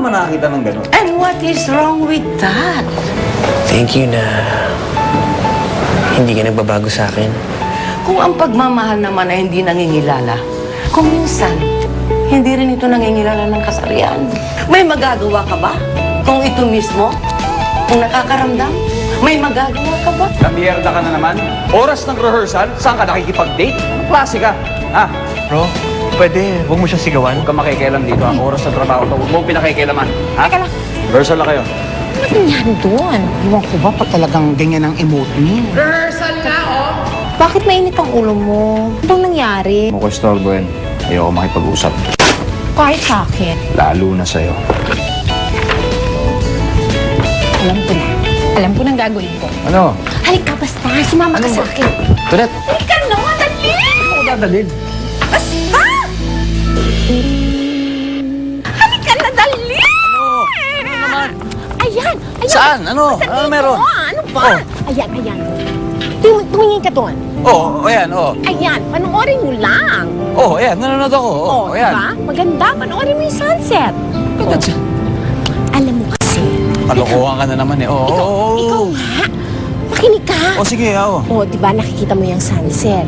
naman nakakita ng gano'n. And what is wrong with that? Thank you na hindi ka nagbabago sa akin. Kung ang pagmamahal naman ay hindi nangingilala, kung minsan, hindi rin ito nangingilala ng kasarian. May magagawa ka ba? Kung ito mismo, kung nakakaramdam, may magagawa ka ba? Namiyerda ka na naman. Oras ng rehearsal, saan ka nakikipag-date? Anong klase ka? Ha? Bro, pwede, huwag mo siya sigawan. Huwag ka makikialam dito ha. Oras ng trabaho to. Huwag mo pinakikialaman. Ha? Teka lang. Rehearsal na kayo. Ano nangyari doon? Iwan ko ba pa talagang ganyan ang emote niya? Rehearsal nga, oh. Bakit mainit ang ulo mo? Anong nangyari? Mukhang istorbo yan. Ayoko makipag-usap. Kahit sa akin. Lalo na sa'yo. Alam ko na. Alam ko nang gagawin ko. Ano? Halika, basta. Sumama ka sa akin. Tulet! Halika na, dali! Ano dadalhin? Basta! Halika na, dali! Ano naman? Ayan! Ayan! Saan? Ano? Basta Ano dito. meron? Ano ba? Ayan, ayan. Tumingin ka doon. Oo, ayan, oo. Ayan, panoorin mo lang. Oo, ayan, nanonood ako. Oo, ayan. Diba? Maganda, panoorin mo yung sunset. Alam mo kasi, Kalokohan ka na naman eh. Oo, ikaw nga, makinig ka. O sige, oo. Oh, di ba nakikita mo yung sunset?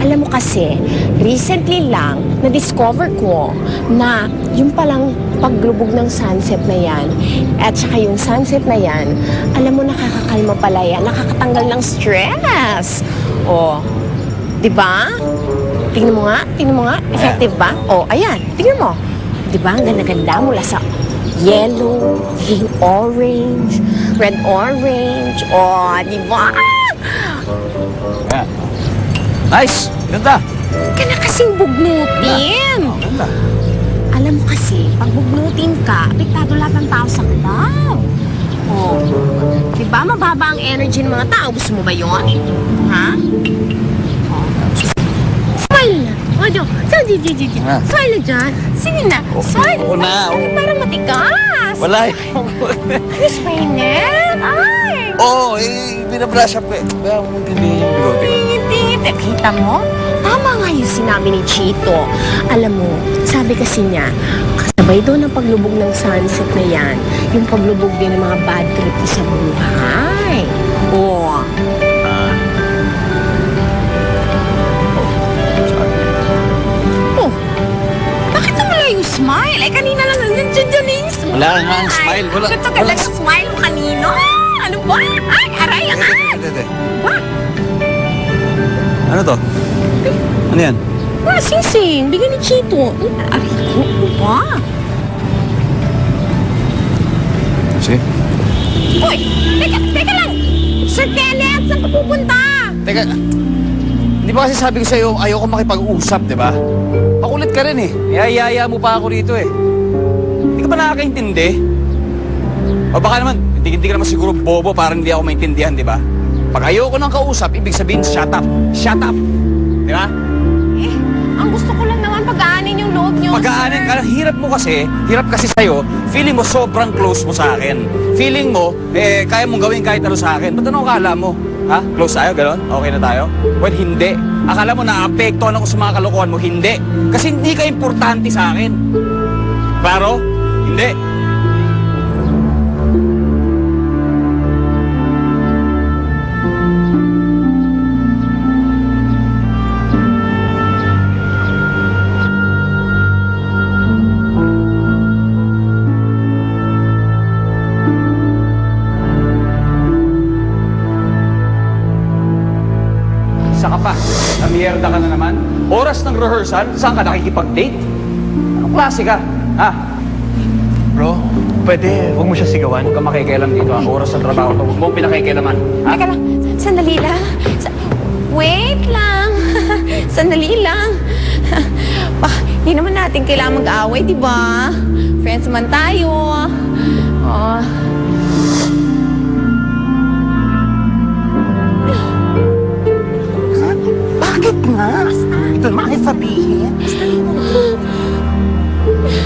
Alam mo kasi, recently lang, na-discover ko na yung palang paglubog ng sunset na yan, at saka yung sunset na yan, alam mo, nakakakalma pala yan, nakakatanggal ng stress. Oh, di ba? Tingnan mo nga, effective ba? Oh, ayan, tingnan mo. Di ba, ang ganda-ganda mula sa yellow, naging orange, red-orange, oh, di ba? Ayan. Nice! Ganda! Ka na kasing bugnutin. Ganda. Alam mo kasi, pag bugnutin ka, apektado lahat ng tao sa club. Oh, di ba mababa ang energy ng mga tao? Gusto mo ba yun? Ha? Oh. Smile na. O, do. Ah. Smile na dyan. Sige na. Smile. oo na, oo. Ay, parang matigas. Wala eh. Ay, smile. Ay. Oo, binabrush up eh. Kaya mo hindi yung bigote. Tingit. Kita mo? Tama nga yung sinabi ni Chito. Alam mo, sabi kasi niya, kasabay doon ang paglubog ng sunset na yan, yung paglubog din ng mga bad trip sa buhay. Oo. Oh, bakit nawala yung smile? Eh, kanina lang nandiyan dyan yung smile. Wala nga ang smile, wala. Gusto ka lang yung smile mo kanino? Ano ba? Ay, aray, Hindi. Ba? Ano to? Ano yan? Ah, sising. Bigyan ni Chito. Aray ko, ano ba? Sige. Uy! Teka lang! Sir Kenneth, saan ka pupunta? Teka, hindi ba kasi sabi ko sa'yo, ayoko makipag-usap, di ba? Pakulit ka rin eh. Iyayaya mo pa ako rito eh. Hindi ka ba nakakaintindi? O baka naman, hindi ka naman siguro bobo para hindi ako maintindihan, di ba? Pag ayoko nang kausap, ibig sabihin, shut up. Shut up. Di ba? Eh, ang gusto ko lang naman pag-aanin yung loob niyo, Pag-aanin sir. ka, hirap kasi sa'yo, feeling mo sobrang close mo sa akin. Feeling mo, kaya mong gawin kahit ano sa akin. Ba't ano akala mo? Ha? Close tayo, gano'n? Okay na tayo? Well, hindi. Akala mo naapektuhan ako sa mga kalokohan mo? Hindi. Kasi hindi ka importante sa akin. Klaro? Hindi. Isa ka pa. Namiyerda ka na naman. Oras ng rehearsal, saan ka nakikipag-date? Anong klase ka? Ha? Bro, pwede, huwag mo siya sigawan. Huwag ka makikialam dito ha. Oras ng trabaho to. Huwag mo pinakikialaman. Ha? Teka lang, sandali lang. Wait lang. Sandali lang. Hindi naman natin kailangan mag-away, di ba? Friends man tayo. Oh. Bakit nga? Ito naman ay sabihin.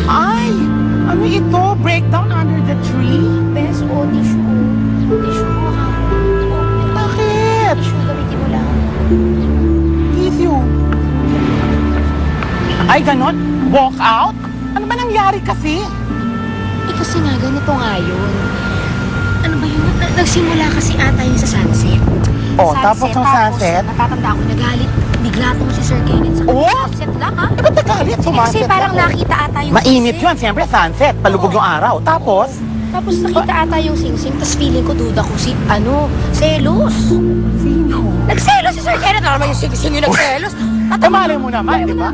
Ay, ano ito? Breakdown under the tree? Bes, o, tissue. Tissue mo ha. Bakit? Tissue, gamitin mo lang. Tissue. Ay, ganon? Walk out? Ano ba nangyari kasi? Kasi nga, ganito nga yun. Ano ba yun? Nagsimula kasi ata yun sa sunset. Oh, tapos ng sunset? Natatanda ko, nagalit. Bigla tong si Sir Kenneth sa Oh! sunset lang, ha? Ba't nagalit? Kasi Sumaset parang ako. nakita ata yung Mainit singsing. yun, siyempre sunset. Palubog yung araw. Tapos, Tapos nakita ata yung singsing, tapos feeling ko duda ko si, selos. sino? Nagselos si Sir Kenneth. Ano naman yung singsing yung nagselos? Malay mo naman, di ba?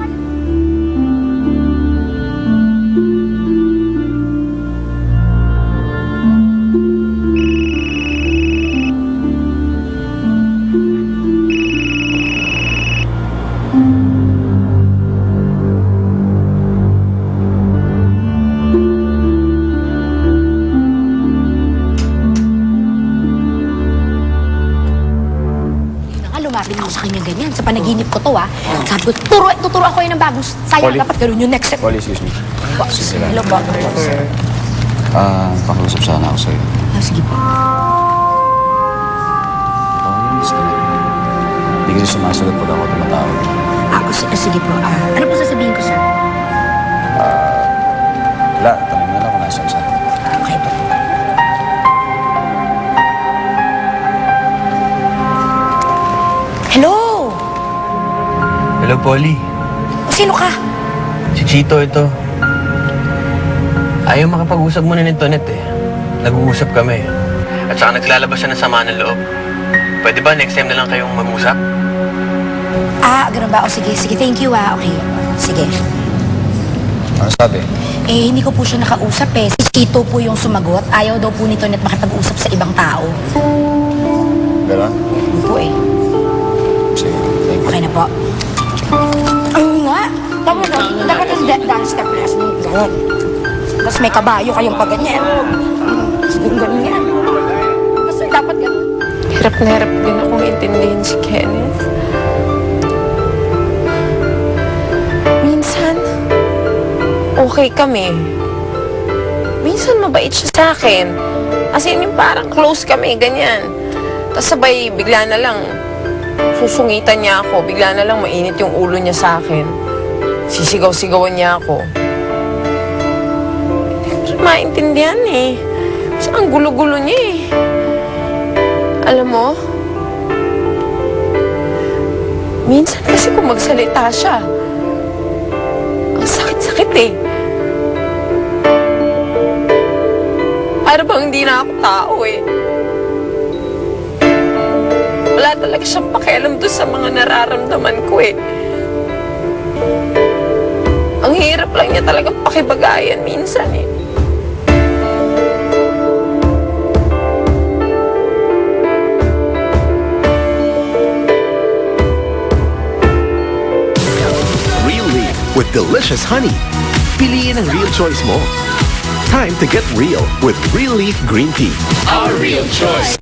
Yun na nga, lumapit ako sa kanya ganyan. Sa panaginip ko to, ha. Sabi ko, tuturo ako yun ng bagong saya. Polly. Dapat ganun yung next step. Polly, excuse me. Sige lang. Hello po. Pakiusap sana ako sa'yo. Ah, sige po. Miss ka na. Hindi ka sumasagot pag ako tumatawag. Sige po. Ano po sasabihin ko, sir? Wala, tanong na lang kung nasaan siya. Okay po. Hello! Hello, Polly. Sino ka? Si Chito ito. Ayaw makapag-usap muna ni Tonet eh. Nag-uusap kami. At saka naglalabas siya ng sama ng loob. Pwede ba next time na lang kayong mag-usap? Ganun ba? O sige. Thank you, Okay. Sige. Ano sabi? Hindi ko po siya nakausap eh. Si Chito po yung sumagot. Ayaw daw po nito net makipag-usap sa ibang tao. Gano'n? Yun po eh. Sige, thank you. Okay na po. Ayun nga. Dapat yung dance step na sa ganyan. Tapos may kabayo kayong pag ganyan. Yung ganyan. Basta dapat ganun. Hirap na hirap din akong intindihin si Kenneth. Minsan, okay kami. Minsan mabait siya sa akin. As in, yung parang close kami, ganyan. Tapos sabay, bigla na lang, susungitan niya ako. Bigla na lang mainit yung ulo niya sa akin. Sisigaw-sigawan niya ako. Hindi ko maintindihan eh. Kasi ang gulo-gulo niya eh. Alam mo, minsan kasi kung magsalita siya, ang sakit-sakit eh. Para bang hindi na ako tao eh. Wala talaga siyang pakialam doon sa mga nararamdaman ko eh. Ang hirap lang niya talagang pakibagayan minsan eh. Real Leaf with delicious honey. Piliin ang real choice mo. Time to get real with Real Leaf Green Tea. Our real choice.